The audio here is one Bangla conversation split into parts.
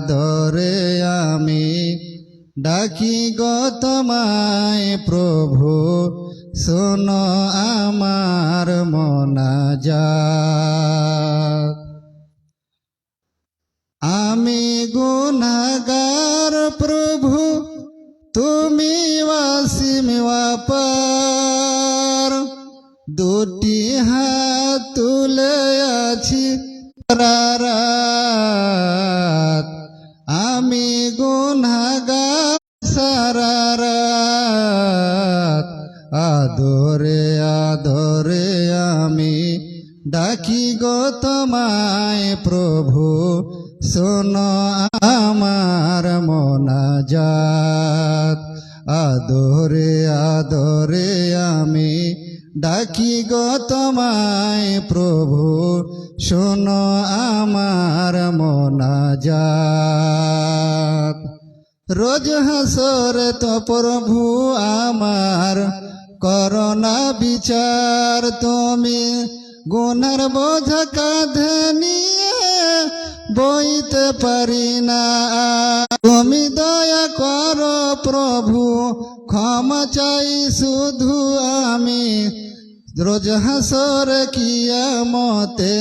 আদরে আমি ডাকি গো তোমায় প্রভু, শোনো আমার মোনাজাত। আমি গুনাহগার প্রভু, তুমি ওয়াসিম ওয়াপার, দুটি হাত তুলে আছি রাত। আমি গুনাহগার সারা রাত, আদরে আদরে আমি ডাকি গো তোমায় প্রভু, শোনো আমার মোনাজাত। আদরে আদরে আমি ডাকি গো তোমায় প্রভু, শোনো আমার মোনাজাত। রোজ হাসরে তো প্রভু আমার করোনা বিচার, তুমি গুনার বোঝা কাঁধে নিয়ে বইতে পারি না। তুমি দয়া করো প্রভু, ক্ষমা চাই শুধু আমি, রোজ হাসরে কিয়ামতে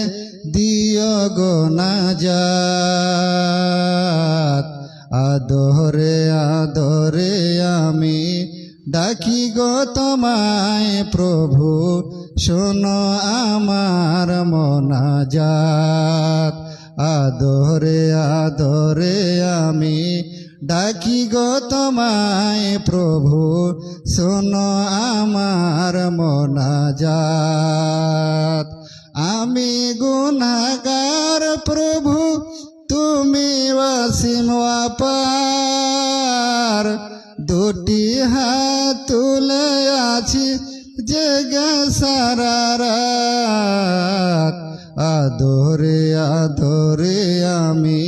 দিও গো নাজাত। আদরে আদরে আমি ডাকি গো তোমায় প্রভু, শোনো আমার মোনাজাত। আদরে আদরে আমি ডাকি গো তোমায় প্রভু, শোনো আমার মোনাজাত। আমি গুনাহগার প্রভু, তুমি ওয়াসিম ওয়াপার, দুটি হাত তুলে আছি জেগে সারা রাত। আদরে আদরে আমি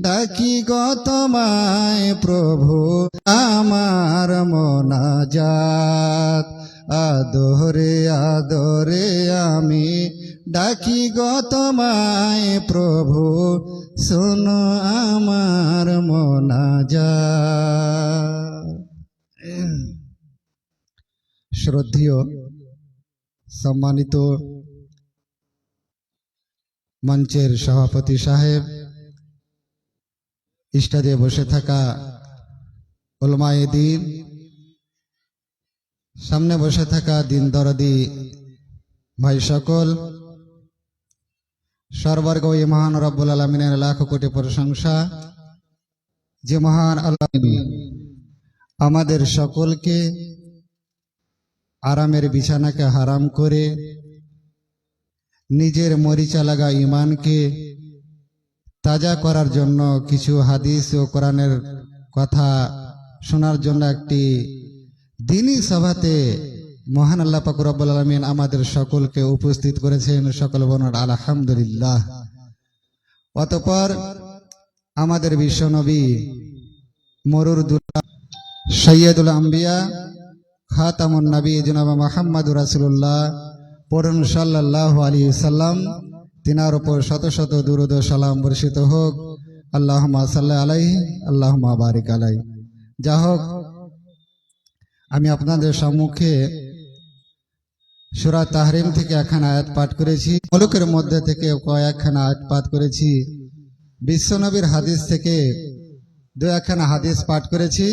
ডাকি গো তোমায় প্রভু, আমার মোনাজাত। আদরে আদরে আমি ডাকি গো তোমায় প্রভু, শোনো আমার মোনাজাত। শ্রদ্ধেয় সম্মানিত মঞ্চের সভাপতি সাহেব, স্টেজে বসে থাকা উলামায়ে দ্বীন, সামনে বসে থাকা দিন দরদি ভাই সকল, সর্বর্গ ওই মহান রব্বুল আলামিনের লাখ কোটি প্রশংসা যে মহান আল্লাহ আমাদের সকলকে আরামের বিছানাকে হারাম করে নিজের মরিচা লাগা ঈমানকে তাজা করার জন্য কিছু হাদিস ও কোরআনের কথা শোনার জন্য একটি দ্বীনি সভাতে মহান আল্লাহ পাক রব্বুল আলামিন আমাদের সকলকে উপস্থিত করেছেন। সকল বলুন আলহামদুলিল্লাহ। অতঃপর আমাদের বিশ্বনবী মরুরদুল্লাহ সৈয়দুল আম্বিয়া খাতামুন নবী জনাব মুহাম্মদুর রাসূলুল্লাহ পড়ুন সাল্লাল্লাহু আলাইহি ওয়াসাল্লাম। তিনার উপর শত শত দুরূদ ও সালাম বর্ষিত হোক। আল্লাহুম্মা সাল্লি আলাইহি আল্লাহুম্মা বারিক আলাইহি। যা হোক, আমি আপনাদের সম্মুখে সূরা তাহরিম থেকে একখানা আয়াত পাঠ করেছি, মুলুকের মধ্যে থেকে কয়েকখানা আয়াত পাঠ করেছি, বিশ্বনবীর হাদিস থেকে দু একখানা হাদিস পাঠ করেছি।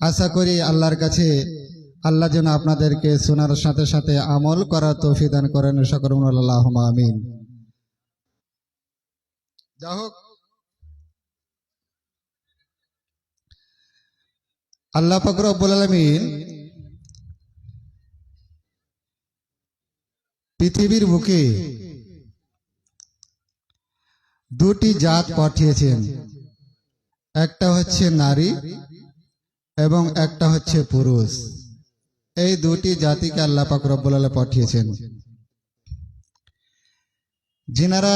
আশা করি আল্লাহর কাছে আল্লাহ যেন আপনাদেরকে শোনার সাথে সাথে আমল করার তৌফিক দান করেন। সকল বলুন আল্লাহুম্মা আমিন। যা হোক, আল্লাহ পাক রব্বুল আলামিন পৃথিবীর বুকে দুটি জাত পাঠিয়েছেন, একটা হচ্ছে নারী এবং একটা হচ্ছে পুরুষ। এই দুটি জাতিকে আল্লাহ পাক রব্বুল আলামিন পাঠিয়েছেন, যিনারা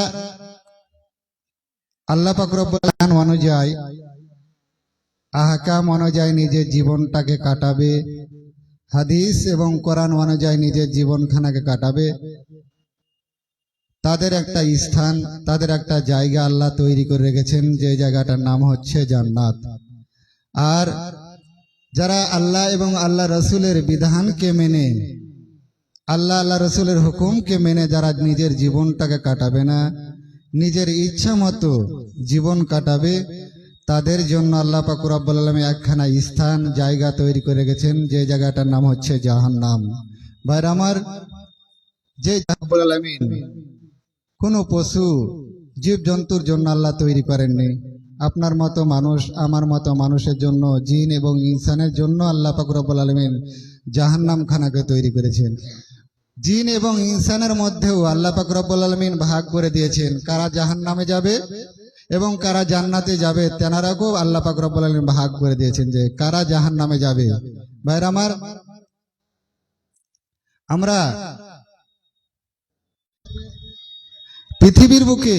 আল্লাহ পাক রব্বুল আলামিন অনুযায়ী আহকাম অনুযায়ী নিজের জীবনটাকে কাটাবে, হাদিস এবং কোরআন অনুযায়ী নিজের জীবনখানাকে কাটাবে, তাদের একটা স্থান, তাদের একটা জায়গা আল্লাহ তৈরি করে রেখেছেন, যে জায়গাটার নাম হচ্ছে জান্নাত। আর যারা আল্লাহ এবং আল্লাহ রসুলের বিধানকে মেনে, আল্লাহ রসুলের হুকুমকে মেনে যারা নিজের জীবনটাকে কাটাবে না, নিজের ইচ্ছা মতো জীবন কাটাবে, তাদের জন্য আল্লাহ পাক রব্বুল আলামিন একখানা স্থান, জায়গা তৈরি করে রেখেছেন, যে জায়গাটার নাম হচ্ছে জাহান্নাম। ভাইরা আমার, যে রব্বুল আলামিন কোনো পশু জীবজন্তুর জন্য আল্লাহ তৈরি করেননি, আপনার মতো মানুষ, আমার মতো মানুষের জন্য, জিন এবং ইনসানের জন্য আল্লাহ পাক রব্বুল আলামিন জাহান্নাম খানাকে তৈরি করেছেন। জিন এবং ইনসানের মধ্যেও আল্লাহ পাক রব্বুল আলামিন ভাগ করে দিয়েছেন, কারা জাহান্নামে যাবে এবং কারা জান্নাতে যাবে। তেনারাকেও আল্লাহ পাক রব্বুল আলামিন ভাগ করে দিয়েছেন যে কারা জাহান্নামে যাবে। ভাইরা আমার, আমরা পৃথিবীর বুকে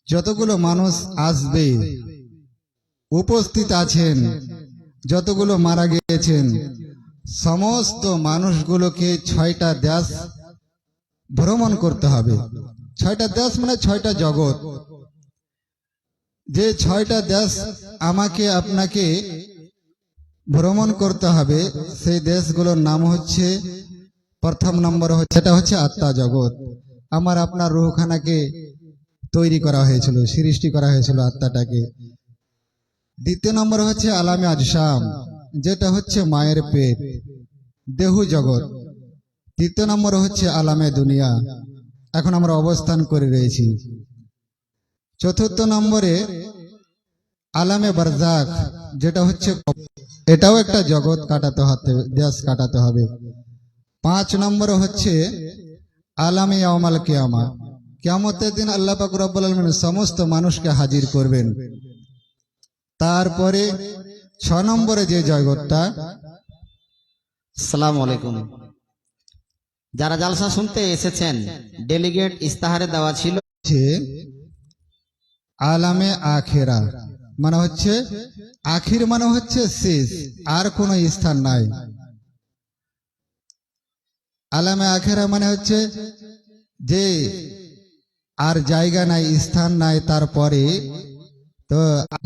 যতগুলো মানুষ আসবে, উপস্থিত আছেন, যতগুলো মারা গিয়েছেন, সমস্ত মানুষগুলোকে 6টা দেশ ভ্রমণ করতে হবে। 6টা দেশ মানে 6টা জগৎ। যে 6টা দেশ আমাকে আপনাকে ভ্রমণ করতে হবে, সেই দেশগুলোর নাম হচ্ছে, প্রথম নম্বর হচ্ছে, এটা হচ্ছে আত্মা জগৎ। আমার আপনার রূহখানাকে তৈরি করা হয়েছিল, সৃষ্টি করা হয়েছিল আত্মাটাকে। দ্বিতীয় নম্বর হচ্ছে আলামে আজসাম, যেটা হচ্ছে মায়ের পেট, দেহ জগৎ। তৃতীয় নম্বর হচ্ছে আলামে দুনিয়া, এখন আমরা অবস্থান করে রয়েছি। চতুর্থ নম্বরে আলামে বারজাখ, যেটা হচ্ছে, এটাও একটা জগৎ কাটাতে হবে, দেশ কাটাতে হবে। 5 নম্বরে হচ্ছে আলামে ইয়াউমাল কিয়ামা, কিয়ামতের দিন আল্লাহ পাক রব্বুল আলামিন সমস্ত মানুষকে হাজির করবেন। তারপরে 6 নম্বরে যে জগৎটা, আসসালামু আলাইকুম। যারা জালসা শুনতে এসেছেন, ডেলিগেট ইস্তাহারে দেওয়া ছিল আলামে আখেরা, মানে হচ্ছে আখির, মানে হচ্ছে শেষ, আর কোনো স্থান নাই। আলামে আখেরা মানে হচ্ছে যে আর জায়গা নাই, স্থান নাই। তারপরে তো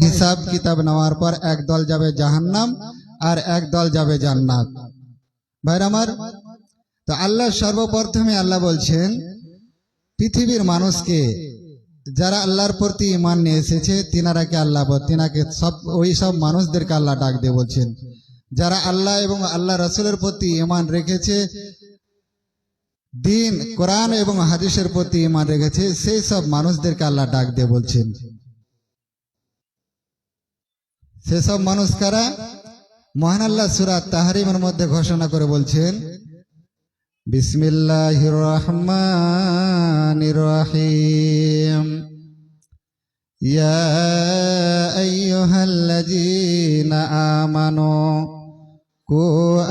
হিসাব কিতাব নেওয়ার পর এক দল যাবে জাহান্নাম আর এক দল যাবে জান্নাত। ভাইরা আমার, তো আল্লাহ সর্বপ্রথমে আল্লাহ বলছেন পৃথিবীর মানুষকে, যারা আল্লাহর প্রতি ঈমান নিয়ে এসেছে, তিনারাকে আল্লাহ, তিনাকে সব, ওই সব মানুষদেরকে আল্লাহ ডাক দিয়ে বলছেন, যারা আল্লাহ এবং আল্লাহ রসুলের প্রতি ঈমান রেখেছে, দিন কোরআন এবং হাদিসের প্রতি ঈমান রেখেছে, সেই সব মানুষদেরকে আল্লাহ ডাক দিয়ে বলছেন। সেসব মানুষ কারা? মহান আল্লাহ সূরা তাহরিমের মধ্যে ঘোষণা করে বলছেন, বিসমিল্লাহির রহমানির রহিম, ইয়া আইয়ুহাল্লাযীনা আমানু কু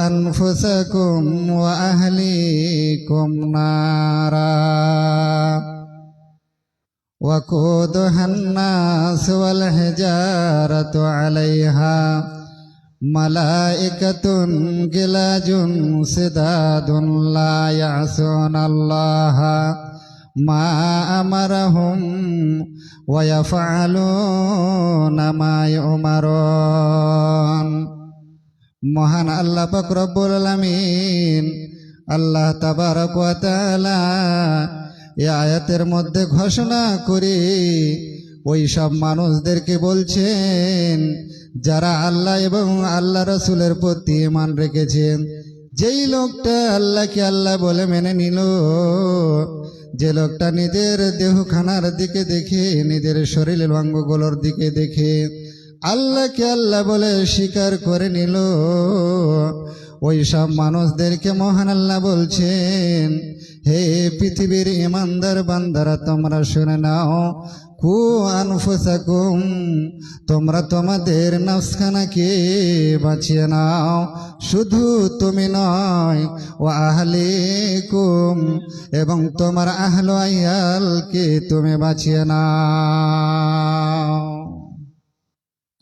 আনফুসাকুম ওয়া আহলিকুম নারা وقودها الناس والحجارة عليها ملائكة غلاظ شداد لا يعصون الله ما أمرهم ويفعلون ما يؤمرون। মহান আল্লাহ পাক রব্বুল আলামিন, আল্লাহ তাবারক ওয়া তাআলা এই আয়াতের মধ্যে ঘোষণা করে ওই সব মানুষদেরকে বলছেন যারা আল্লাহ এবং আল্লাহ রসুলের প্রতি ঈমান রেখেছেন। যেই লোকটা আল্লাহকে আল্লাহ বলে মেনে নিল, যে লোকটা নিজের দেহখানার দিকে দেখে, নিজের শরীরের অঙ্গগুলোর দিকে দেখে আল্লাহকে আল্লাহ বলে স্বীকার করে নিল, ওই সব মানুষদেরকে মহান আল্লাহ বলছেন, হে পৃথিবীর ইমানদার বান্দারা, তোমরা শুনে নাও, কু আনফুসাকুম, তোমরা তোমাদের নফসখানাকে বাঁচিয়ে নাও। শুধু তুমি নয়, ও আহলিকুম, এবং তোমার আহল আয়ালকে তুমি বাঁচিয়ে নাও।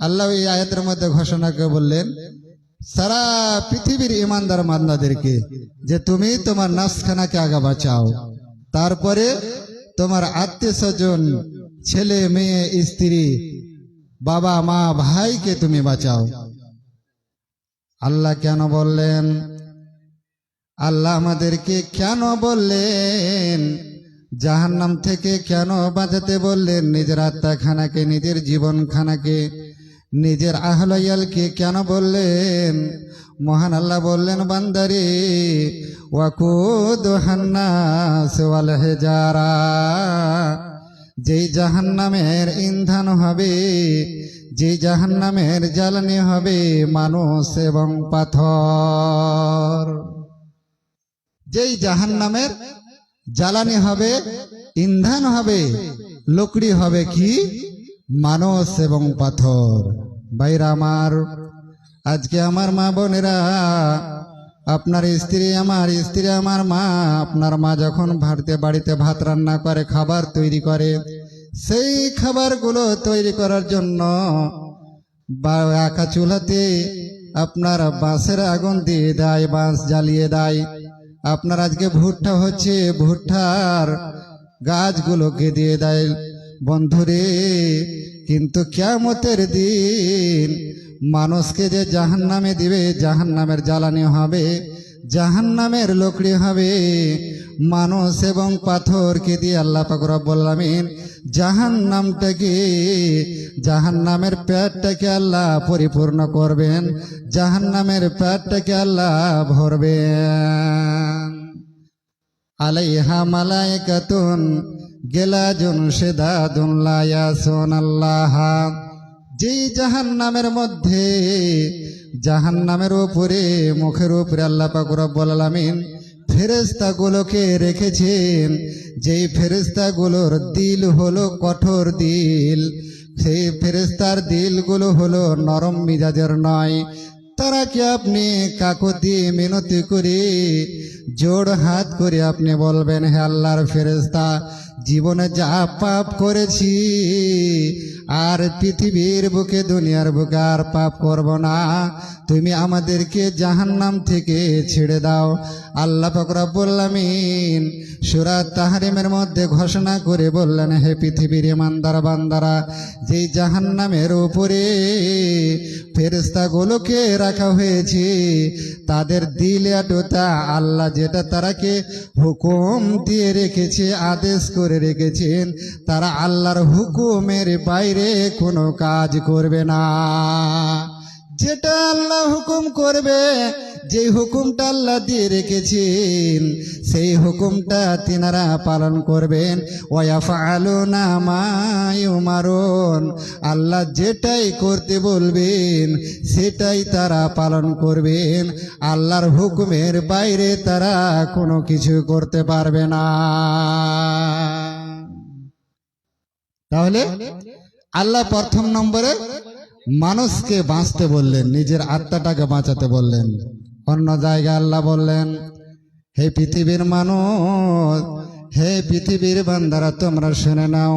আল্লাহ এই আয়াতের মধ্যে ঘোষণা করে বললেন সারা পৃথিবীর ইমানদার বান্দাদেরকে যে তুমি তোমার নফসখানাকে আগে বাঁচাও, তারপরে তোমার আত্মীয় স্বজন, ছেলে মেয়ে, স্ত্রী, বাবা মা ভাইকে তুমি বাঁচাও। আল্লাহ কেন বললেন? আল্লাহ আমাদেরকে কেন বললেন? জাহান্নাম থেকে কেন বাঁচাতে বললেন? নিজের আত্মাখানাকে, নিজের জীবনখানাকে, নিজের আহলায়ালকে কেন বললেন? মহান আল্লাহ বললেন, বান্দারে ওয়াকুদুহান নাস ওয়াল হিজারা, যেই জাহান্নামের ইন্ধন হবে, যেই জাহান্নামের জ্বালানি হবে মানুষ এবং পাথর। যেই জাহান্নামের জ্বালানি হবে, ইন্ধন হবে, লকড়ি হবে কি? মানুষ এবং পাথর। ভাইরা আমার, আজকে আমার মা বোনেরা, আপনার স্ত্রী, আমার স্ত্রী, আমার মা, আপনার মা যখন বাড়িতে ভাত রান্না করে, খাবার তৈরি করে, সেই খাবারগুলো তৈরি করার জন্য একা চুলাতে আপনার বাঁশের আগুন দিয়ে দেয়, বাঁশ জ্বালিয়ে দেয়। আপনার আজকে ভুট্টা হচ্ছে, ভুট্টার গাছগুলোকে দিয়ে দেয়। বন্ধুরে, কিন্তু কিয়ামতের দিন মানুষকে যে জাহান্নামে দিবে, জাহান্নামের জ্বালানি হবে, জাহান্নামের লকড়ি হবে, মানুষ এবং পাথরকে দিয়ে আল্লাহ পাক রব্বুল আলামিন জাহান্নামটাকে, জাহান্নামের পেটটাকে আল্লাহ পরিপূর্ণ করবেন, জাহান্নামের পেটটাকে আল্লাহ ভরবেন। আলাইহা মালাইকাতুন গিলাজুন শিদাদুন লা ইয়াসুনাল্লাহ, যেই জাহান্নামের মধ্যে, জাহান্নামের উপরে, মুখের উপরে আল্লাহ পাক রব্বুল আলামিন ফেরেশতাগুলোকে রেখেছেন, যেই ফেরেশতাগুলোর দিল হলো কঠোর দিল, সেই ফেরেশতার দিলগুলো হলো নরম মিজাজের নয়। তারা কি আপনি কাকুতি মিনতি করে, জোড় হাত করে আপনি বলবেন, হে আল্লাহর ফেরেশতা, জীবনে যা পাপ করেছি আর পৃথিবীর বুকে, দুনিয়ার বুকে আর পাপ করব না, তুমি আমাদেরকে জাহান্নাম থেকে ছেড়ে দাও। আল্লাহ পাক রব্বুল আলামিন সূরা তাহরিমের মধ্যে ঘোষণা করে বললেন, হে পৃথিবীর ইমানদার বান্দারা, যেই জাহান্নামের উপরে ফেরেশতাগুলোকে রাখা হয়েছে, তাদের দিল এতটা, আল্লাহ যেটা তারাকে হুকুম দিয়ে রেখেছে, আদেশ করে রেখেছেন, তারা আল্লাহর হুকুমের বাইরে কোনো কাজ করবে না। যেটা আল্লাহ হুকুম করবে, যে হুকুমটা আল্লাহ দিয়ে রেখেছেন, সেই হুকুমটা তিনারা পালন করবেন। ওয়াফআলুনা মা ইউমারুন, আল্লাহ যেটাই করতে বলবেন সেটাই তারা পালন করবেন। আল্লাহর হুকুমের বাইরে তারা কোনো কিছু করতে পারবে না। তাহলে আল্লাহ প্রথম নম্বরে মানুষকে বাঁচতে বললেন, নিজের আত্মাটাকে বাঁচাতে বললেন। অন্য জায়গায় আল্লাহ বললেন, হে পৃথিবীর মানুষ, হে পৃথিবীর বান্দারা, তোমরা শুনে নাও,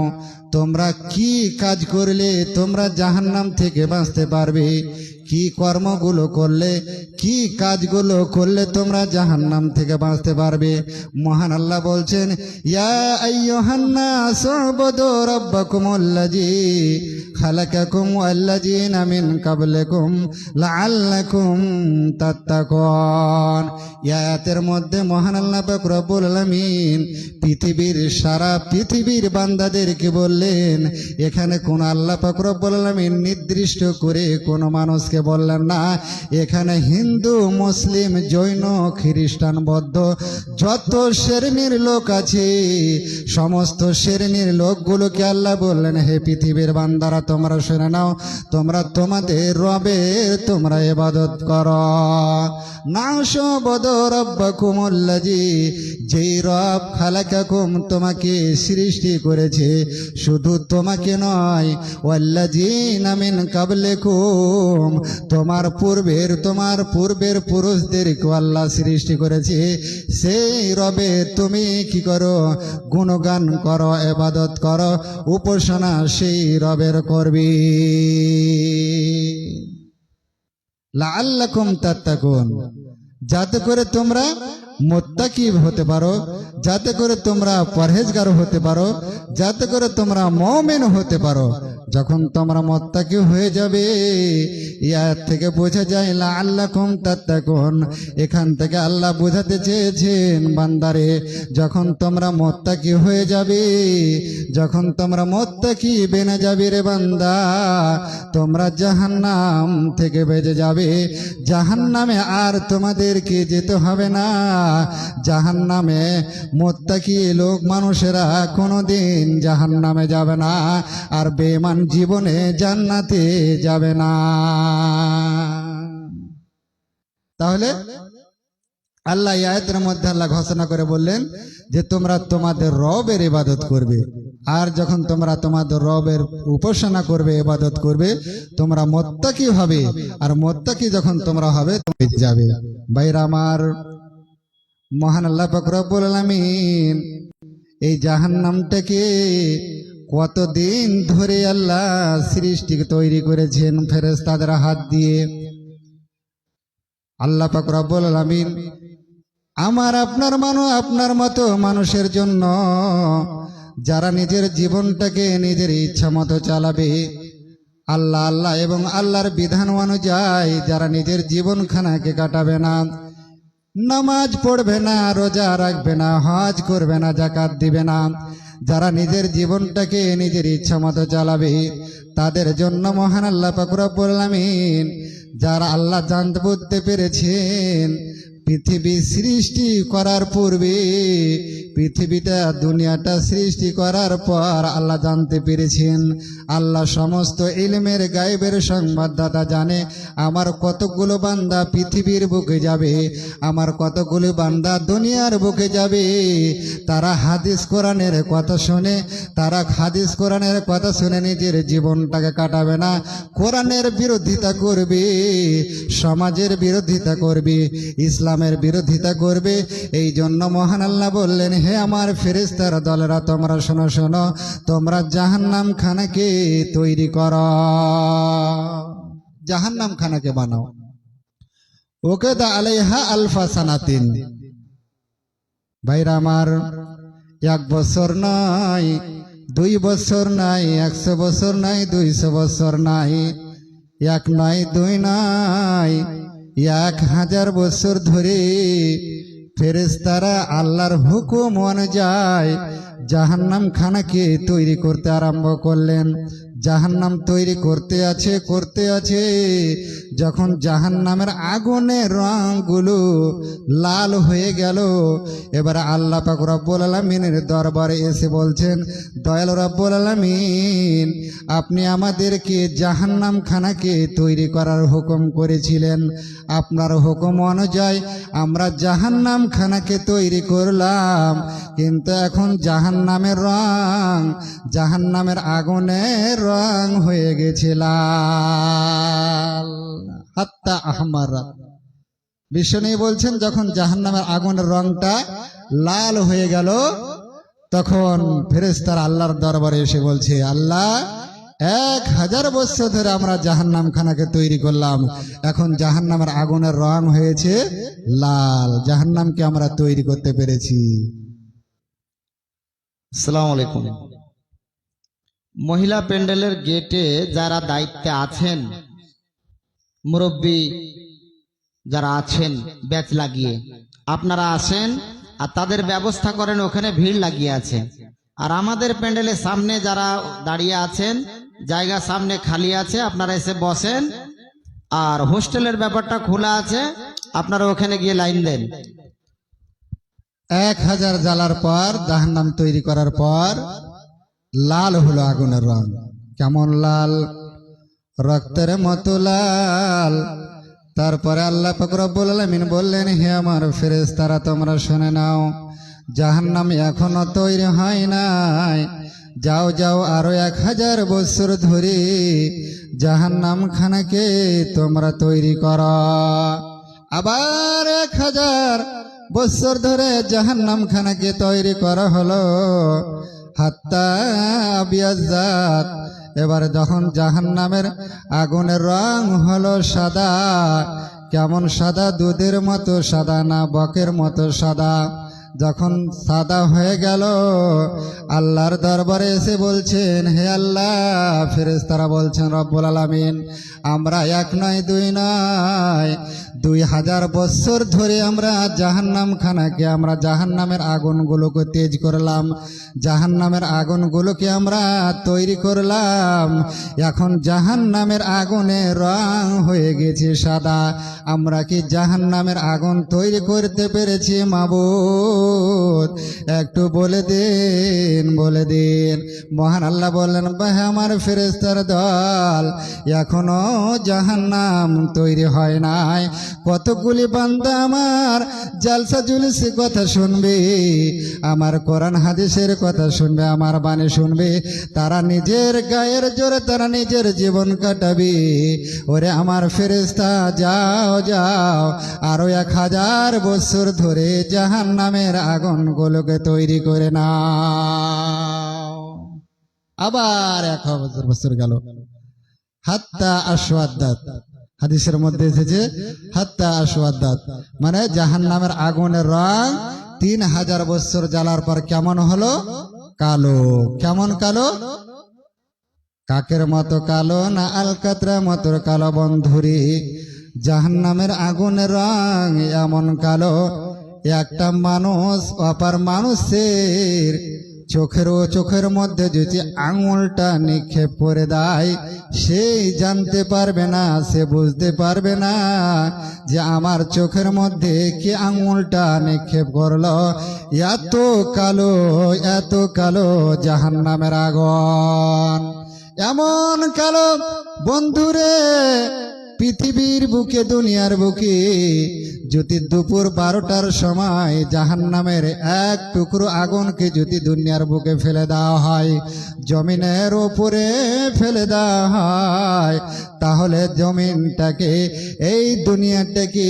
তোমরা কি কাজ করলে তোমরা জাহান্নাম থেকে বাঁচতে পারবে, কি কর্মগুলো করলে, কি কাজগুলো করলে তোমরা জাহান্নাম থেকে বাঁচতে পারবে। মহান আল্লাহ বলছেন, ইয়া আইয়ুহান নাস উবুদু রাব্বাকুমুল্লাযী খালাকাকুম ওয়াল্লাযীনা মিন ক্বাবলিকুম লাআল্লাকুম তাত্তাকুন। এই আয়াতের মধ্যে মহান আল্লাহ পাক রব্বুল আলামিন পৃথিবীর, সারা পৃথিবীর বান্দাদেরকে বললেন। এখানে কোন আল্লাহ পাক রব্বুল আলামিন নির্দিষ্ট করে কোন মানুষকে বললেন না। এখানে হিন্দু, মুসলিম, জৈন, খ্রিস্টান, বৌদ্ধ, যত শ্রেণীর লোক আছে, সমস্ত শ্রেণীর লোকগুলোকে আল্লাহ বললেন, হে পৃথিবীর বান্দারা, তোমরা শুনে নাও, তোমরা তোমাদের রবের তোমরা ইবাদত করো। নাউশুবুদু রাব্বাকুমুল্লাযী, যেই রব খালাকাকুম, তোমাকে সৃষ্টি করেছে, শুধু তোমাকে নয়, ওয়াল্লাযীনা মিন ক্বাবলিকুম, তোমার পূর্বের পুরুষদেরকে আল্লাহ সৃষ্টি করেছে। সেই রবে তুমি কি করো? গুণগান করো, ইবাদত করো, উপাসনা সেই রবের করবি। লাআল্লাকুম তাত্তাকুন, যাতে করে তোমরা মুত্তাকি হতে পারো, যাতে করে তোমরা পরহেজগার হতে পারো, যাতে করে তোমরা মুমিন হতে পারো। যখন তোমরা মুত্তাকি হয়ে যাবে, ইয়াত থেকে বোঝা যায় লাআল্লাকুম তাত্তাকুন। এখান থেকে আল্লাহ বোঝাতে চেয়েছেন বান্দারে, যখন তোমরা মুত্তাকি হয়ে যাবে, যখন তোমরা মুত্তাকি বেনে যাবে রে বান্দা, তোমরা জাহান্নাম থেকে বেঁচে যাবে। জাহান্নামে আর তোমাদেরকে যেতে হবে না। জাহান্নামে মুত্তাকি লোক মানুষেরা কোনোদিন জাহান্নামে যাবে না, আর বেঈমান জীবনে জান্নাতে যাবে না। তাহলে আল্লাহ এই আয়াতের মধ্যে আল্লাহ ঘোষণা করে বললেন যে তোমরা তোমাদের রবের ইবাদত করবে, আর যখন তোমরা তোমাদের রবের উপাসনা করবে, ইবাদত করবে, তোমরা মুত্তাকি হবে। আর মুত্তাকি যখন তোমরা হবে তোমরা যাবে। ভাইরা আমার, মহান আল্লাহ পাক রব্বুল আলামিন এই জাহান্নামটাকে কতদিন ধরে আল্লাহ সৃষ্টি তৈরি করেছেন ফেরেশতাদের হাত দিয়ে। আল্লাহ পাক রব্বুল আলামিন আমার আপনার মতো মানুষের জন্য, যারা নিজের জীবনটাকে নিজের ইচ্ছা মতো চালাবে, আল্লাহ আল্লাহ এবং আল্লাহর বিধান অনুযায়ী যারা নিজের জীবনখানাকে কাটাবে না, নামাজ পড়বে না, রোজা রাখবে না, হজ করবে না, যাকাত দিবে না, যারা নিজের জীবনটাকে নিজের ইচ্ছা মতো চালাবে, তাদের জন্য মহান আল্লাহ পাক রব্বুল আলামিন, যারা আল্লাহ জানতে বুঝতে পেরেছেন পৃথিবী সৃষ্টি করার পূর্বে, পৃথিবীটা দুনিয়াটা সৃষ্টি করার পর আল্লাহ জানতে পেরেছেন, আল্লাহ সমস্ত ইলমের গায়েবের সংবাদদাতা জানে আমার কতগুলো বান্দা পৃথিবীর বুকে যাবে, আমার কতগুলো বান্দা দুনিয়ার বুকে যাবে। তারা হাদিস কোরআনের কথা শুনে, তারা হাদিস কোরআনের কথা শুনে নিজের জীবনটাকে কাটাবে না, কোরআনের বিরোধিতা করবে, সমাজের বিরোধিতা করবে, ইসলামের বিরোধিতা করবে। এই জন্য মহান আল্লাহ বললেন, হে আমার ফেরেশতার দলেরা, তোমরা শোনো শোনো, তোমরা জাহান্নাম খানাকে তৈরি করো, জাহান্নাম খানাকে বানাও। ওকে দা আলাইহা আলফা সানাতিন। ভাইরা আমার, 1 বছর নাই, 2 বছর নাই, 100 বছর নাই, 200 বছর নাই, 1 নয় 2 নয়, 1000 বছর ধরে ফেরেশতারা আল্লাহর হুকুম অনুযায়ী জাহান্নাম খানাকে তৈরি করতে আরম্ভ করলেন। জাহান্নাম তৈরি করতে আছে, যখন জাহান্নামের আগুনের রঙগুলো লাল হয়ে গেল, এবার আল্লাহ পাক রব্বুল আলামিনের দরবারে এসে বলছেন, দয়াল রব্বুল আলামিন, আপনি আমাদেরকে জাহান্নাম খানাকে তৈরি করার হুকুম করেছিলেন, আপনার হুকুম অনুযায়ী আমরা জাহান্নাম খানাকে তৈরি করলাম, কিন্তু এখন জাহান্নামের রং, জাহান্নামের আগুনের রং হয়ে গেছে লাল, হাত্তা আহমারা। বিষ্ণু বলছেন, যখন জাহান্নামের আগুনের রংটা লাল হয়ে গেল, তখন ফেরেশতারা আল্লাহর দরবারে এসে বলছে, আল্লাহ, 1000 বছর ধরে আমরা জাহান্নাম খানাকে তৈরি করলাম, এখন জাহান্নামের আগুনের রং হয়েছে লাল, জাহান্নামকে আমরা তৈরি করতে পেরেছি। আসসালামু আলাইকুম। মহিলা প্যান্ডেলের গেটে যারা দায়িত্বে আছেন, মুরব্বী যারা আছেন ব্যাচ লাগিয়ে, আপনারা আসেন আর তাদের ব্যবস্থা করেন, ওখানে ভিড় লাগিয়ে আছে। আর আমাদের প্যান্ডেলের সামনে যারা দাঁড়িয়ে আছেন, জায়গা সামনে খালি আছে, আপনারা এসে বসেন। আর হোস্টেলের ব্যাপারটা খোলা আছে, আপনারা ওখানে গিয়ে লাইন দেন। 1000 জ্বালার পর, জাহান্নাম তৈরি করার পর লাল হলো আগুনের রং। কেমন লাল? রক্তের মতো লাল। তারপরে আল্লাহ পাক রব্বুল আলামিন বললেন, হে আমার ফেরেশতারা, তোমরা শুনে নাও, জাহান্নাম এখনো তৈরি হয় নাই, যাও যাও, আরো 1000 বছর ধরে জাহান্নাম খানাকে তোমরা তৈরি করো। আবার 1000 বছর ধরে জাহান্নাম খানাকে তৈরি করা হলো, হাত্তা বিয়াজ্জাত। এবার যখন জাহান্নামের আগুনের রং হলো সাদা, কেমন সাদা, দুধের মতো সাদা না বকের মতো সাদা। যখন সাদা হয়ে গেল আল্লাহর দরবারে এসে বলছেন, হে আল্লাহ, ফেরেশতারা বলছেন রব্বুল আলামিন, আমরা এক নয় দুই নয় 2000 বছর ধরে আমরা জাহান্নাম খানাকে, আমরা জাহান্নামের আগুনগুলোকে তেজ করলাম, জাহান্নামের আগুনগুলোকে আমরা তৈরি করলাম। এখন জাহান্নামের আগুনে রং হয়ে গেছে সাদা। আমরা কি জাহান্নামের আগুন তৈরি করতে পেরেছি মাবুদ? একটু বলে দিন, বলে দিন। মহান আল্লাহ বললেন, ভাই আমার ফেরেশতার দল, এখনো জাহান্নাম তৈরি হয় নাই। কতগুলি বান্দা আমার জালসা জুলুসের কথা শুনবে, আমার কোরআন হাদিসের কথা শুনবে, আমার বাণী শুনবে, তারা নিজের গায়ের জোরে তারা নিজের জীবন কাটাবে। ওরে আমার ফেরেশতা, যাও যাও, আরো 1000 বছর ধরে জাহান্নামের আগুনগুলোকে তৈরি করে নাও। আবার 1000 বছর গেল, হাত্তা আশওয়াদ্দাত, হাদিসের মধ্যে এসেছে হাত্তা আশওয়াদ্দাত, মানে জাহান্নামের আগুনের রং 3000 বছর জ্বালার পর কেমন হলো? কালো। কেমন কালো? কাকের মতো কালো না আলকাতরা মতো কালো বন্ধুরি। জাহান্নামের আগুনের রং এমন কালো, একটা মানুষ অপার মানুষের চোখের মধ্যে যদি আঙুলটা নিক্ষেপ করে দেয়, সেই জানতে পারবে না, সে বুঝতে পারবে না যে আমার চোখের মধ্যে কি আঙুলটা নিক্ষেপ করলো। এত কালো, এত কালো জাহান্নামের আগুন, এমন কালো বন্ধুরে। পৃথিবীর বুকে, দুনিয়ার বুকে যদি দুপুর 12টার সময় জাহান্নামের এক টুকরো আগুনকে যদি দুনিয়ার বুকে ফেলে দেওয়া হয়, জমিনের উপরে ফেলে দেওয়া হয়, তাহলে জমিনটাকে, এই দুনিয়াটাকে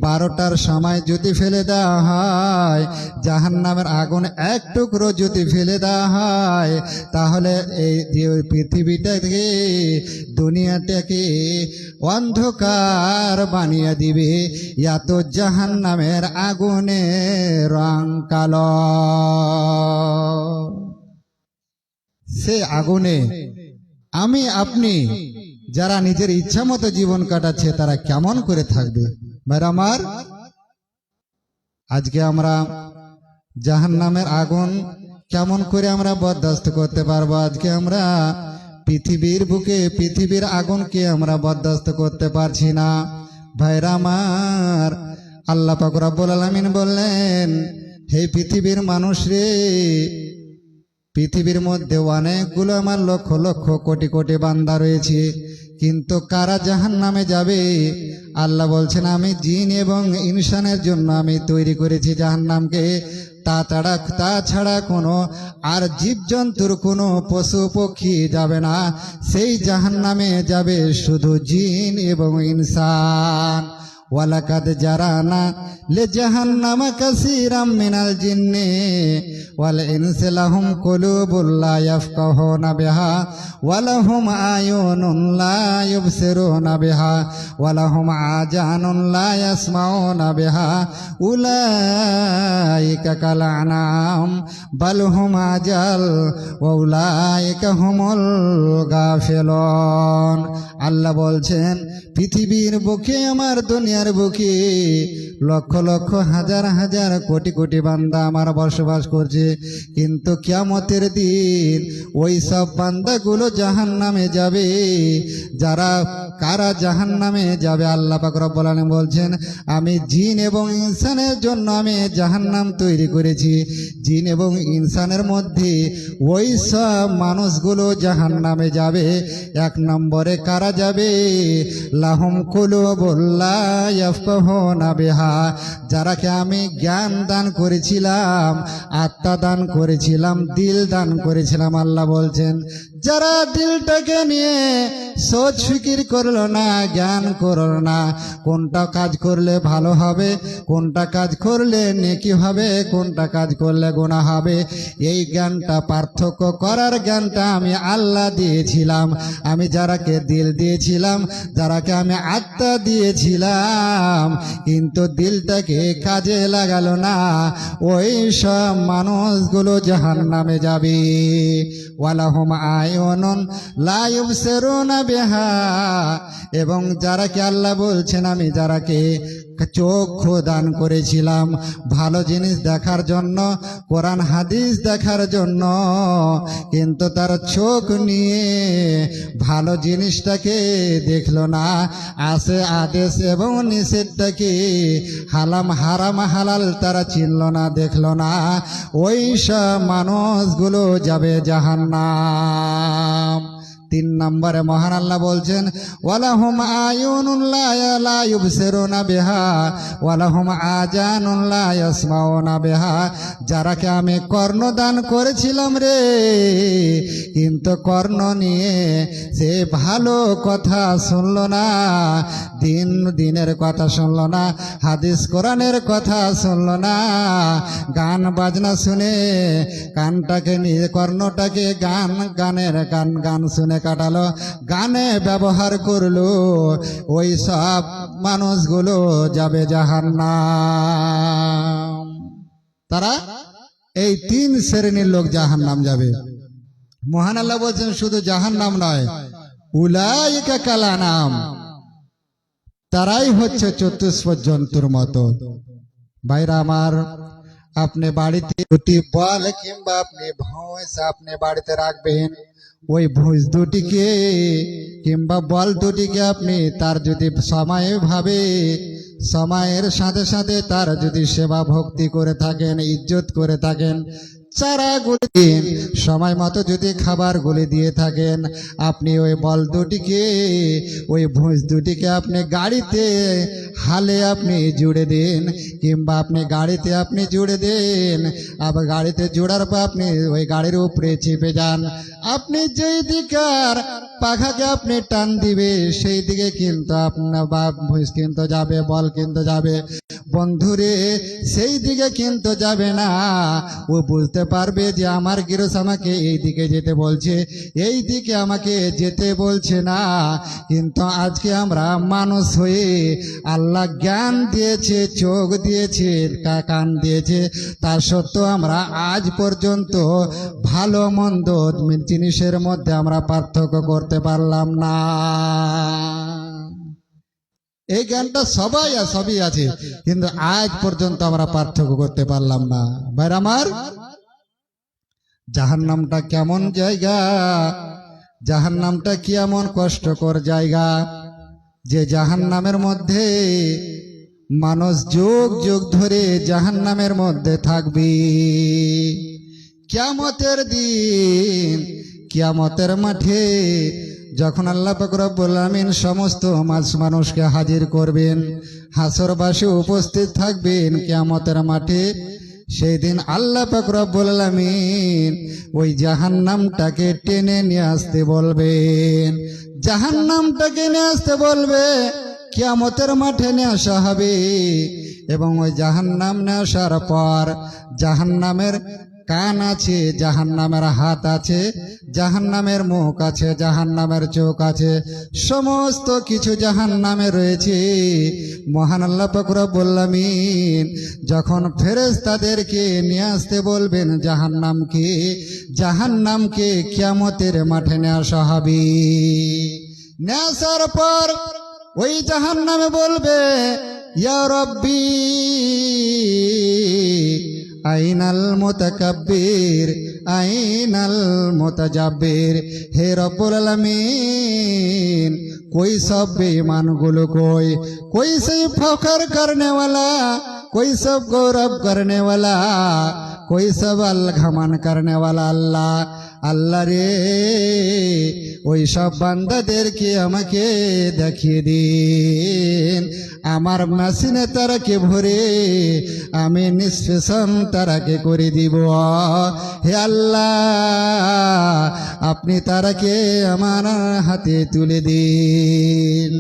12টার সময় যদি ফেলে দেওয়া হয়, জাহান্নামের আগুন এক টুকরো যদি ফেলে দেওয়া হয়, তাহলে এই যে পৃথিবীটাকে, দুনিয়াটাকে অন্ধকার বানিয়ে দিবে। এত জাহান্নামের আগুনে রং কালো। সে আগুনে আমি আপনি যারা নিজের ইচ্ছা মতো জীবন কাটাচ্ছে, তারা কেমন করে থাকবে? ভাইরা আমার, আজকে আমরা জাহান্নামের আগুন কেমন করে আমরা বরদাস্ত করতে পারবো? আজকে আমরা পৃথিবীর বুকে পৃথিবীর আগুনকে আমরা বরদাস্ত করতে পারছি না। ভাইরা আমার, আল্লাহ পাক রব্বুল আলামিন বললেন, হে পৃথিবীর মানুষ রে, পৃথিবীর মধ্যে অনেকগুলো আমার লক্ষ লক্ষ কোটি কোটি বান্দা রয়েছে, কিন্তু কারা জাহান্নামে যাবে? আল্লাহ বলছেন, আমি জিন এবং ইনসানের জন্য আমি তৈরি করেছি জাহান্নামকে। তাছাড়া কোনো আর জীবজন্তুর কোনো পশু পক্ষী যাবে না, সেই জাহান্নামে যাবে শুধু জিন এবং ইনসান। ওয়ালাকাদ জারানা লে জাহান্নামা কাসীরাম মিনাল জিন্নি ওয়াল ইনসি লাহুম কুলুবুল লা ইয়াফকাহুনা বিহা ওয়া লাহুম আয়ুনুন লা ইউবসিরুনা বিহা ওয়া লাহুম আযানুন লা ইয়াসমাউনা বিহা উলাইকা কাল আনআম বাল হুম আযাল ওয়া উলাইকা হুমুল গাফিলুন। আল্লাহ বলছেন, পৃথিবীর বুকে, আমার দুনিয়ার বুকে লক্ষ লক্ষ হাজার হাজার কোটি কোটি বান্দা আমার বসবাস করছে, কিন্তু কিয়ামতের দিন ওই সব বান্দাগুলো জাহান্নামে যাবে। কারা জাহান্নামে যাবে? আল্লাহ পাক রব্বুল আলামিন বলছেন, আমি জিন এবং ইনসানের জন্য আমি জাহান্নাম তৈরি করেছি। জিন এবং ইনসানের মধ্যে ওই সব মানুষগুলো জাহান্নামে যাবে। 1 নম্বরে কারা যাবে? লাহুম কুলুবুল লা ইয়াফকাহুনা বিহা, যারাকে আমি জ্ঞান দান করেছিলাম, আত্মা দান করেছিলাম, দিল দান করেছিলাম। আল্লাহ বলছেন, যারা দিলটাকে নিয়ে সোচ ফিকির করলো না, জ্ঞান করলো না কোনটা কাজ করলে ভালো হবে, কোনটা কাজ করলে নেকি হবে, কোনটা কাজ করলে গুনাহ হবে। এই জ্ঞানটা পার্থক্য করার জ্ঞানটা আমি আল্লাহ দিয়েছিলাম। আমি যারাকে দিল দিয়েছিলাম, যারাকে আমি আত্মা দিয়েছিলাম, কিন্তু দিলটাকে কাজে লাগালো না, ওই সব মানুষগুলো জাহান্নামে যাবে। ওয়ালাহুম আয়ুনুন লা ইউবসিরুনা বিহা, এবং যারাকে আল্লাহ বলছেন আমি যারাকে চক্ষু দান করেছিলাম ভালো জিনিস দেখার জন্য, কোরআন হাদিস দেখার জন্য, কিন্তু তার চোখ নিয়ে ভালো জিনিসটাকে দেখলো না, আসে আদেশ এবং নিষেধটাকে, হালাম হারাম হালাল তারা চিনল না, দেখলো না, ওই সব মানুষগুলো যাবে জাহান্নাম। 3 নম্বরে মহান আল্লাহ বলছেন ওয়ালাহুম আয়ুনুন লা ইউবসিরুনা বিহা ওয়ালাহুম আযানুন লা ইয়াসমাউনা বিহা, যারাকে আমি কর্ণ দান করেছিলাম রে, কিন্তু কর্ণ নিয়ে সে ভালো কথা শুনলো না, দিনের কথা শুনলো না, হাদিস কোরআনের কথা শুনলো না, গান বাজনা শুনে কানটাকে নিয়ে কর্ণটাকে গান শুনে কাটালো, গানে ব্যবহার করলো, ওই সব মানুষগুলো যাবে জাহান্নাম। তারা এই 3 শ্রেণীর লোক জাহান্নাম যাবে। মহান আল্লাহ বলছেন শুধু জাহান্নাম নয়, উলাইকা কালানাম, তারাই হচ্ছে চতুষ্পদ জন্তুর মতো। ভাইরা আমার, আপনি বাড়িতে দুটি বল কিংবা আপনি ভৈঁস আপনি বাড়িতে রাখবেন, ওই ভৈঁস দুটিকে কিংবা বল দুটিকে আপনি তার যদি সময়ের সাথে সাথে তার যদি সেবা ভক্তি করে থাকেন, ইজ্জত করে থাকেন, চারাগুলি দিন, সময় মতো যদি খাবারগুলি দিয়ে থাকেন, আপনি ওই বল দুটিকে ওই ভৈঁস দুটিকে আপনি গাড়িতে হালে আপনি জুড়ে দিন, কিংবা আপনি গাড়িতে আপনি জুড়ে দিন, আবার গাড়িতে জোড়ার পর আপনি ওই গাড়ির উপরে চেপে যান, আপনি যেই দিকার পাখাকে আপনি টান দিবে সেই দিকে কিন্তু আপনার ভৈঁস কিন্তু যাবে, বল কিন্তু যাবে। বন্ধুরে, সেই দিকে কিন্তু যাবে না, ও বুঝতে পারবে যে আমার গিরস আমাকে এই দিকে যেতে বলছে, এই দিকে আমাকে যেতে বলছে না। কিন্তু আজকে আমরা মানুষ হয়ে আল্লাহ জ্ঞান দিয়েছে, চোখ দিয়েছে, কান দিয়েছে, তা সত্ত্বেও আমরা আজ পর্যন্ত ভালো মন্দ জিনিসের মধ্যে আমরা পার্থক্য করতে পারলাম না। এই জ্ঞানটা সবই আছে, কিন্তু আজ পর্যন্ত আমরা পার্থক্য করতে পারলাম না। ভাইরা আমার, জাহান্নামটা কেমন জায়গা, জাহান্নামটা কি এমন কষ্টকর জায়গা যে জাহান্নামের মধ্যে মানুষ যুগ যুগ ধরে জাহান্নামের মধ্যে থাকবে। কিয়ামতের দিন, কিয়ামতের মাঠে যখন আল্লাহ পাক রব্বুল আমিন সমস্ত মানুষকে হাজির করবেন, হাসরবাসী উপস্থিত থাকবেন কিয়ামতের মাঠে, সেই দিন আল্লাহ পাক রব্বুল আমিন ওই জাহান্নামটাকে টেনে নিয়ে আসতে বলবেন, জাহান্নামটাকে নিয়ে আসতে বলবে, কিয়ামতের মাঠে নিয়ে আসা হবে। এবং ওই জাহান্নাম নিয়ে আসার পর জাহান্নামের কান আছে, জাহান্নামের হাত আছে, জাহান্নামের মুখ আছে, জাহান্নামের চোখ আছে, সমস্ত কিছু জাহান্নামে রয়েছে। মহান আল্লাহ পাক রব্বুল আমিন যখন ফেরেশতাদেরকে নিয়ে আসতে বলবেন জাহান্নামকে কিয়ামতের মাঠে নিয়ে আসা হবে। নিয়ে আসার পর ওই জাহান্নামে বলবে, ইয়া রব্বি আইনাল মুতাকাব্বির আইনাল মুতাজাব্বির, হে রব্বুল আলামিন कोई सब बेईमान गुलो कोई से फखर करने वाला, कोई सब गौरव करने वाला, कोई सब घमन करने वाला अल्लाह আল্লাহ রে ওই সব বান্দাদেরকে আমাকে দেখিয়ে দিন আমার মেশিনে তারাকে ভরে আমি নিষ্পেষণ তারাকে করে দিব হে আল্লাহ আপনি তারাকে আমার হাতে তুলে দিন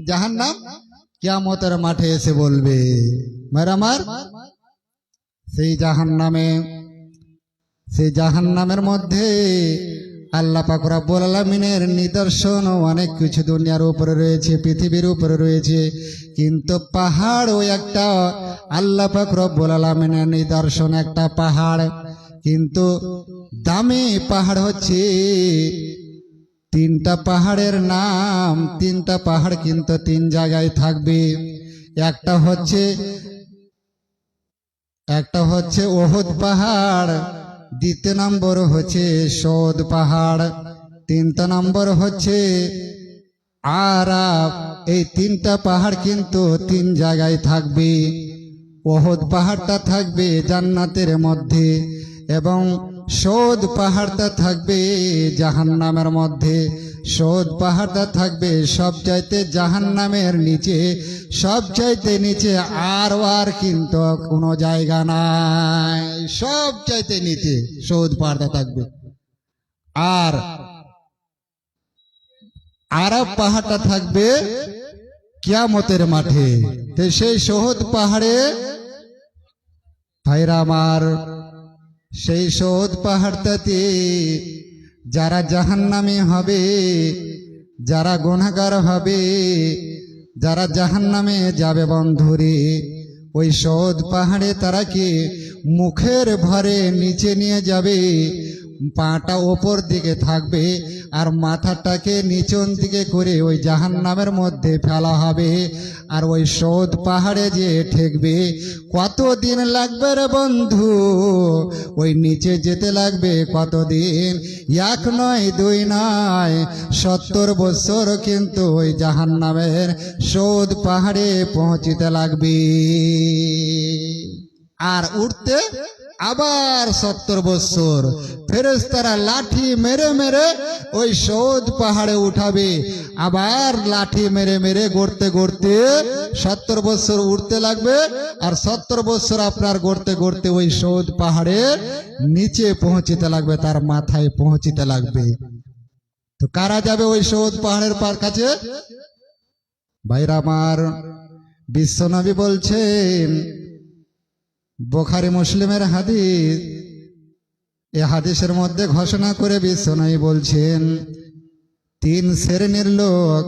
জাহান্নাম কিয়ামতের মাঠে এসে বলবে আমার সেই জাহান্নামের মধ্যে আল্লাহ পাক রব্বুল আলামিনের নিদর্শন অনেক কিছু দুনিয়ার উপরে রয়েছে পৃথিবীর উপরে রয়েছে কিন্তু পাহাড় ওই একটা আল্লাহ পাক রব্বুল আলামিনের নিদর্শন একটা পাহাড় কিন্তু দামি পাহাড় হচ্ছে তিনটা পাহাড়ের নাম তিনটা পাহাড় কিন্তু তিন জায়গায় থাকবে একটা হচ্ছে ওহদ পাহাড় দ্বিতীয় নম্বর হচ্ছে সৌদ পাহাড় তিনটা নম্বর হচ্ছে আরাফ এই তিনটা পাহাড় কিন্তু তিন জায়গায় থাকবে ওহদ পাহাড়টা থাকবে জান্নাতের মধ্যে এবং সৌদ পাহাড়টা থাকবে জাহান্নামের মধ্যে সৌদ পাহাড়টা থাকবে সব চাইতে জাহান্নামের নিচে সব চাইতে নিচে আর কিন্তু কোনো জায়গা নাই সব চাইতে নিচে সৌদ পাহাড়টা থাকবে আর আরব পাহাড়টা থাকবে কিয়ামতের মাঠে তো সেই সৌদ পাহাড়ে ভাইরা আমার সেই সৌদ পাহাড়টাতে যারা জাহান্নামী হবে যারা গুনাহগার হবে যারা জাহান্নামে যাবে বন্ধুরে ওই সৌদ পাহাড়ে তারাকে মুখের ভরে নিচে নিয়ে যাবে পাটা ওপর দিকে থাকবে আর মাথাটাকে নিচন দিকে করে ওই জাহান্নামের মধ্যে ফেলা হবে আর ওই সৌদ পাহাড়ে যে ঠেকবে কতদিন লাগবে রে বন্ধু ওই নিচে যেতে লাগবে কতদিন এক নয় দুই নয় 70 বছর কিন্তু ওই জাহান্নামের সৌদ পাহাড়ে পৌঁছিতে লাগবে আর উঠতে আবার 70 বছর ফেরেশতারা লাঠি মেরে মেরে ওই সৌদ পাহাড়ে উঠাবে আবার লাঠি মেরে মেরে গড়তে গড়তে 70 বছর উঠতে লাগবে আর 70 বছর আপনার গড়তে গড়তে ওই সৌদ পাহাড়ের নিচে পৌঁছিতে লাগবে তার মাথায় পৌঁছিতে লাগবে তো কারা যাবে ওই সৌদ পাহাড়ের পার কাছে ভাইরা আমার বিশ্বনবী বলছেন বুখারী মুসলিমের হাদিস এই হাদিসের মধ্যে ঘোষণা করে বিশ্বনবী বলছেন 3 শ্রেণীর লোক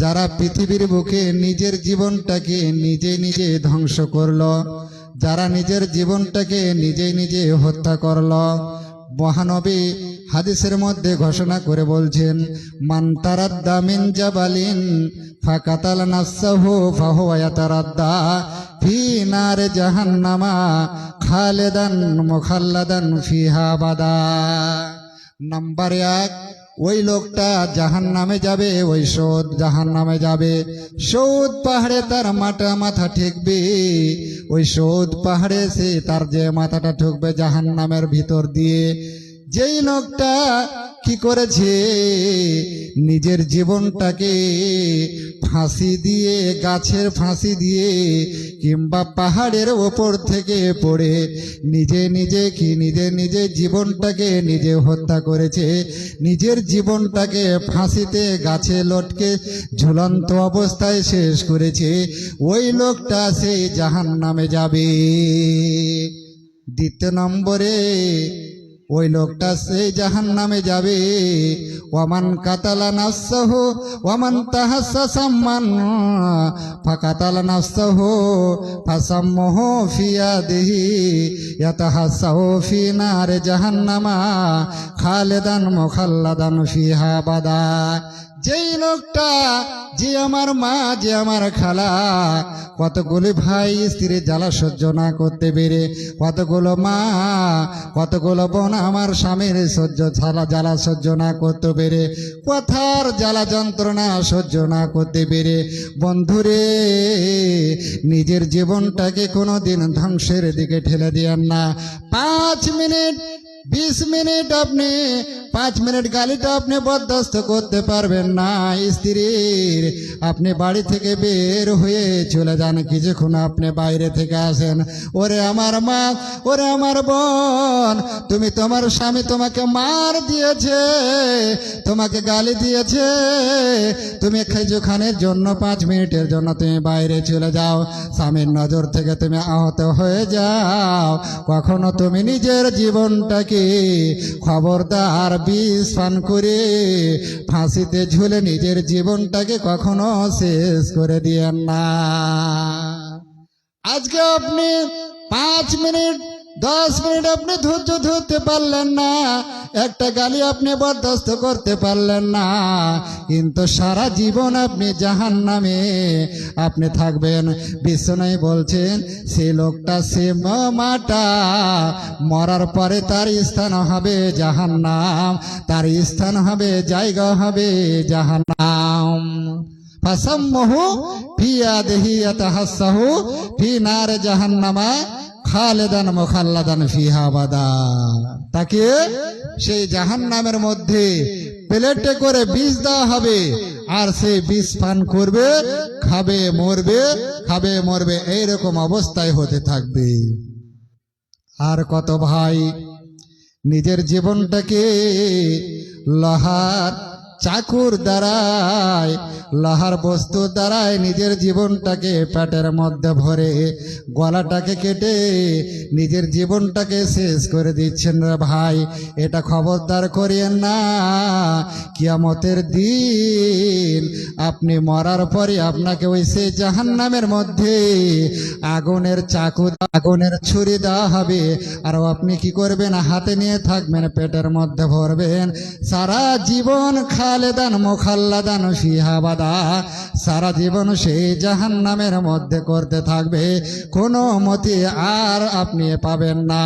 যারা পৃথিবীর বুকে নিজের জীবনটাকে নিজে নিজে ধ্বংস করলো যারা নিজের জীবনটাকে নিজে নিজে হত্যা করলো মহানবী হাদিসের মধ্যে ঘোষণা করে বলছেন মান তারাদ্দা মিন জাবালিন ফাকাতাল নাফসাহু ফাহুয়া ইয়াতারাদ্দা ফি নার জাহান্নামা খালিদান মুখাল্লাদান ফিহা বাদা নাম্বার 1 ওই লোকটা জাহান্নামে যাবে ওই সৌদ জাহান্নামে যাবে সৌদ পাহাড়ে তার মাথা ঠেকবে ওই সৌদ পাহাড়ে সে তার যে মাথাটা ঠুকবে জাহান্নামের ভিতর দিয়ে যেই লোকটা কি করেছে নিজের জীবনটাকে ফাঁসি দিয়ে গাছের ফাঁসি দিয়ে কিংবা পাহাড়ের ওপর থেকে পড়ে নিজে নিজে জীবনটাকে নিজে হত্যা করেছে নিজের জীবনটাকে ফাঁসিতে গাছে লটকে ঝুলন্ত অবস্থায় শেষ করেছে ওই লোকটা সেই জাহান্নামে যাবে দ্বিতীয় নম্বরে ওই লোকটা সেই জাহান্নামে যাবে ওয়ামান কাতালা নাফসাহু ওয়ামান তাহাসসাসা মান ফাকাতালা নাফসাহু ফাসাম্মুহু ফি ইয়াদিহি ইয়াতাহাসাহু ফি নার জাহান্নামা খালিদান মুখাল্লাদান ফিহা বাদা যেই লোকটা যে আমার মা যে আমার খালা কতগুলি ভাই স্ত্রীর জ্বালা সহ্য না করতে পেরে কতগুলো মা কতগুলো বোন আমার স্বামীর জ্বালা সহ্য না করতে পেরে, কথার জ্বালা যন্ত্রণা সহ্য না করতে পেরে, বন্ধুরে নিজের জীবনটাকে কোনোদিন ধ্বংসের দিকে ঠেলে দিয়েন না। 5 মিনিট 20 মিনিট আপনি 5 মিনিট গালিটা আপনি বরদাস্ত করতে পারবেন না স্ত্রীর, আপনি বাড়ি থেকে বের হয়ে চলে যান, কিছুক্ষণ আপনি বাইরে থেকে আসেন। ওরে আমার মা, ওরে আমার বোন, তুমি তোমার স্বামী তোমাকে মার দিয়েছে, তোমাকে গালি দিয়েছে, তুমি কিছুক্ষণের জন্য 5 মিনিটের জন্য তুমি বাইরে চলে যাও, স্বামীর নজর থেকে তুমি আহত হয়ে যাও। কখনো তুমি নিজের জীবনটাকে খবরদার বিষ পান করে ফাঁসিতে ঝুলে নিজের জীবনটাকে কখনো শেষ করে দিয়েন না। আজকে আপনি 5 মিনিট 10 মিনিট আপনি ধৈর্য ধরতে পারলেন না, একটা গালি আপনি বরদাস্ত করতে পারলেন না, কিন্তু সারা জীবন আপনি জাহান্নামে আপনি থাকবেন। বিশ্বনবী বলছেন সেই লোকটা সে মাটা মরার পরে তার স্থান হবে জাহান্নাম, তার স্থান হবে জায়গা হবে জাহান্নাম। ফাসাম্মহু ফি আদিহি ইয়াতাহাসসাহু ফি নার জাহান্নামা খালেদান মুখাল্লাদান ফিহা আবাদা। তাকে সেই জাহান্নামের মধ্যে প্লেটে করে বিষ দেওয়া হবে, আর সেই বিষ পান করবে, খাবে মরবে, খাবে মরবে, এইরকম অবস্থায় হতে থাকবে। আর কত ভাই নিজের জীবনটাকে লোহার চাকুর দ্বারায়, লোহার বস্তুর দ্বারায় নিজের জীবনটাকে পেটের মধ্যে ভরে গলাটাকে কেটে নিজের জীবনটাকে শেষ করে দিচ্ছেন রে ভাই। এটা খবরদার করিয়েন না। কিয়ামতের দিন আপনি মরার পরে আপনাকে ওই সেই জাহান্নামের মধ্যে আগুনের চাকু আগুনের ছুরি দেওয়া হবে, আর আপনি কি করবেন? হাতে নিয়ে থাকবেন, পেটের মধ্যে ভরবেন, সারা জীবন খালেদান মুখাল্লাদান ফিহা আবাদা, সারা জীবন সেই জাহান্নামের মধ্যে করতে থাকবে, কোনো মতে আর আপনি পাবেন না।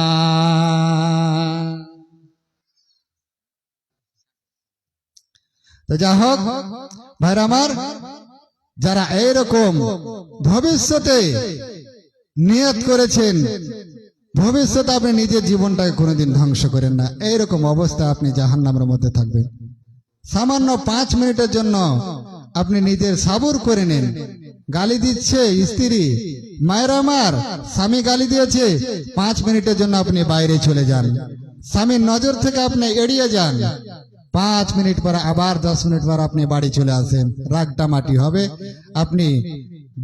তো যা হোক ভাইরা আমার, যারা এইরকম ভবিষ্যতে নিয়ত করেছেন, ভবিষ্যতে আপনি নিজের জীবনটাকে কোনোদিন ধ্বংস করেন না, এইরকম অবস্থা আপনি জাহান্নামের মধ্যে থাকবেন। সামান্য 5 মিনিটের জন্য আপনি নিজের সাবুর করে নেন। গালি দিচ্ছে স্ত্রী, মায়ের আমার স্বামী গালি দিয়েছে, 5 মিনিটের জন্য আপনি বাইরে চলে যান, স্বামীর নজর থেকে আপনি এড়িয়ে যান, 5 মিনিট পর আবার 10 মিনিট পর আপনি বাড়ি চলে আসেন, রাগটা মাটি হবে, আপনি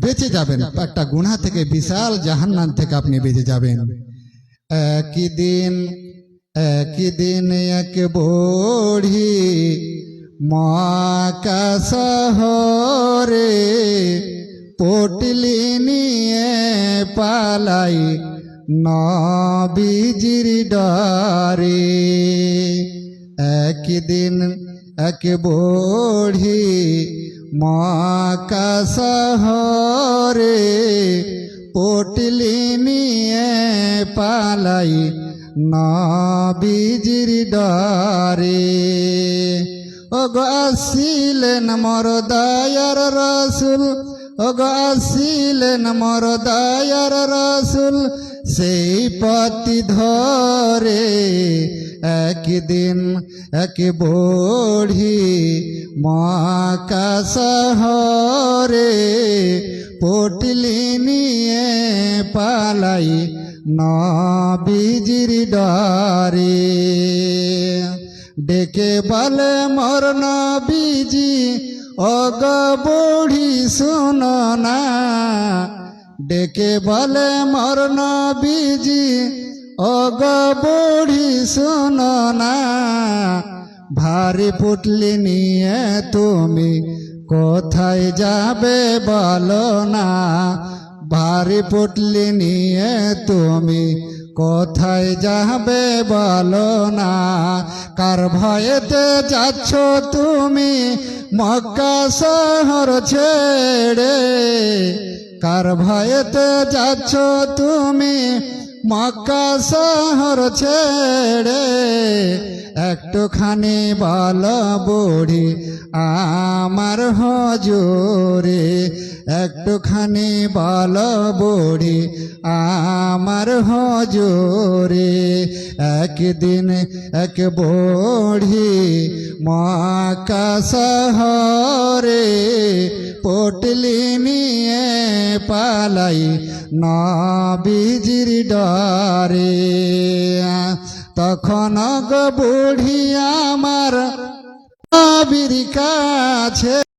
বেঁচে যাবেন, একটা গুনাহ থেকে, বিশাল জাহান্নাম থেকে আপনি বেঁচে যাবেন। একই দিন এক বুড়ি মক্কা শহরে পটলি নিয়ে পালাই নবীজির ডরে। একদিন এক বুড়ি মক্কা শহরে পটলি নিয়ে পালাই নবীজির ডরে। ওগো আসিলেন মোর দয়ার রাসূল, ওগো আসিলেন মোর দয়ার রাসূল, সেই পথি ধরে। একদিন এক বুড়ি মক্কা শহরে পটলি নিয়ে পালাই নবীজির ডরে। ডেকে বলে মোর নবীজি, ওগো বুড়ি শুনো না। ডেকে বলে মোর নবীজি, ওগো বুড়ি শুনো না। ভারী পুটলি নিয়ে তুমি কোথায় যাবে বলো না। ভারী পুটলি নিয়ে তুমি কোথায় যাবে বলো না। কার ভয়েতে যাচ্ছ তুমি মক্কা শহর ছেড়ে। কার ভয়েতে যাচ্ছ তুমি মক্কা শহর ছেড়ে একটুখানি বল বুড়ি আমার হজুরে, একটুখানি বল বুড়ি আমার হজুরে। একদিন এক বুড়ি মক্কা শহরে পটলি নিয়ে পালাই নবীজির ডরে। তখন গো বুড়ি আমার নবীর কাছে